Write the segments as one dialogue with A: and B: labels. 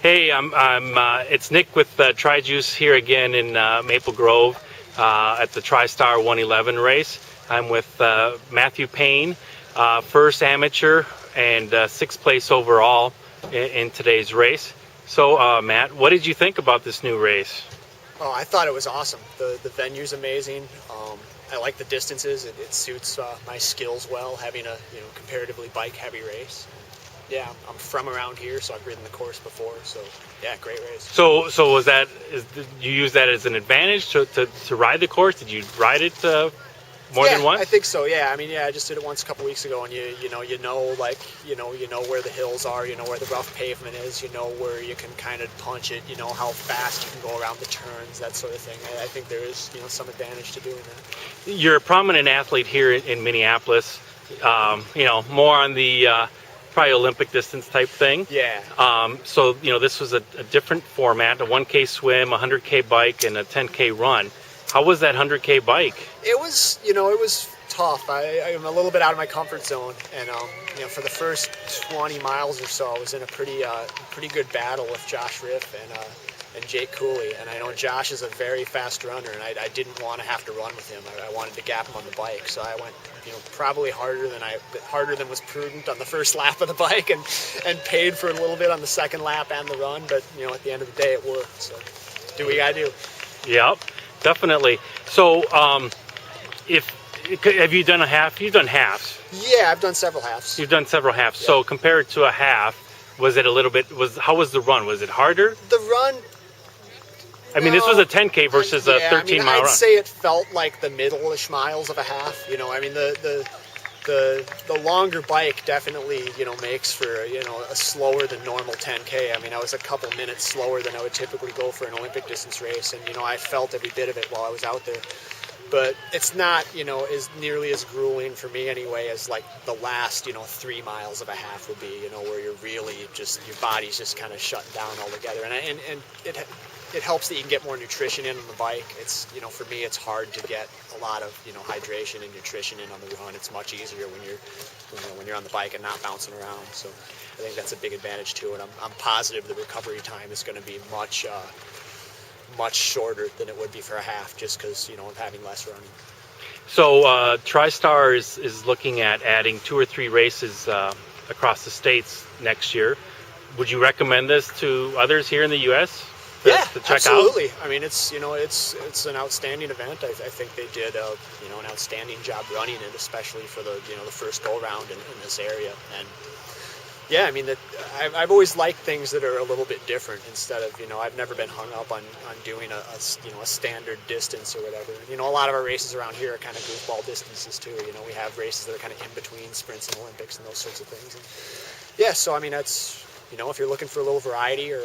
A: Hey, it's Nick with TRIJUICE here again in Maple Grove at the TriStar111 race. I'm with Matthew Payne, first amateur and sixth place overall in today's race. So, Matt, what did you think about this new race?
B: Oh, I thought it was awesome. The venue's amazing. I like the distances. It suits my skills well, having a comparatively bike-heavy race. Yeah, I'm from around here, so I've ridden the course before. So yeah, great race.
A: So did you use that as an advantage to ride the course? Did you ride it more than once?
B: I think so. Yeah, I mean, I just did it once a couple weeks ago, and you know where the hills are, you know where the rough pavement is, you know where you can kind of punch it, you know how fast you can go around the turns, that sort of thing. I think there is some advantage to doing that.
A: You're a prominent athlete here in Minneapolis. More on the probably Olympic distance type thing.
B: Yeah.
A: So this was a different format: a 1K swim, a 100K bike, and a 10K run. How was that 100K bike?
B: It was, it was tough. I'm a little bit out of my comfort zone, and for the first 20 miles or so, I was in a pretty good battle with Josh Riff and Jake Cooley. And I know Josh is a very fast runner, and I didn't want to have to run with him. I wanted to gap him on the bike, so I went, probably harder than was prudent on the first lap of the bike, and paid for a little bit on the second lap and the run. But at the end of the day, it worked. So do what you gotta do.
A: Yep. Definitely. So, have you done a half? You've done halves.
B: Yeah, I've done several halves.
A: You've done several halves.
B: Yeah.
A: So, compared to a half, was it a little bit? How was the run? Was it harder?
B: The run.
A: I mean, this was a 10K versus a 13-mile run.
B: I'd say it felt like the middle-ish miles of a half. I mean, the longer bike definitely makes for a slower than normal 10K. I mean, I was a couple minutes slower than I would typically go for an Olympic distance race, and I felt every bit of it while I was out there. But it's not as nearly as grueling for me anyway as like the last 3 miles of a half would be. Where you're really just, your body's just kind of shutting down altogether, and it helps that you can get more nutrition in on the bike. It's for me, it's hard to get a lot of hydration and nutrition in on the run. It's much easier when you're on the bike and not bouncing around. So I think that's a big advantage too. And I'm positive the recovery time is going to be much shorter than it would be for a half, just because of having less running.
A: So TriStar is looking at adding 2 or 3 races across the states next year. Would you recommend this to others here in the U.S.?
B: Yeah,
A: to check
B: absolutely.
A: out?
B: I mean, it's an outstanding event. I think they did an outstanding job running it, especially for the the first go round in this area. And yeah, I mean, I've always liked things that are a little bit different instead of I've never been hung up on doing a standard distance or whatever. A lot of our races around here are kind of goofball distances too. We have races that are kind of in between sprints and Olympics and those sorts of things. And yeah, so I mean that's. If you're looking for a little variety or,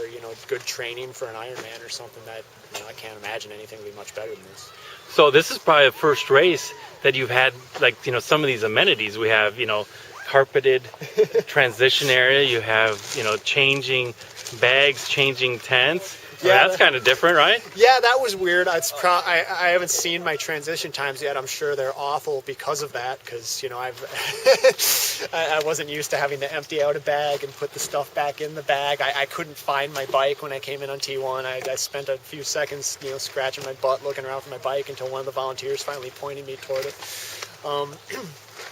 B: good training for an Ironman or something, that, I can't imagine anything would be much better than this.
A: So this is probably the first race that you've had, like, some of these amenities. We have, carpeted transition area. You have, changing bags, changing tents. Yeah, that's kind of different, right?
B: Yeah, that was weird. I haven't seen my transition times yet. I'm sure they're awful because of that, because I wasn't used to having to empty out a bag and put the stuff back in the bag. I couldn't find my bike when I came in on T1. I spent a few seconds, scratching my butt looking around for my bike until one of the volunteers finally pointed me toward it.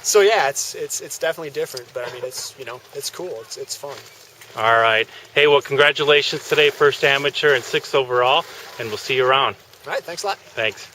B: So yeah, it's definitely different, but I mean it's cool. It's fun.
A: All right. Hey, well, congratulations today, first amateur and 6th overall, and we'll see you around.
B: All right, thanks a lot.
A: Thanks.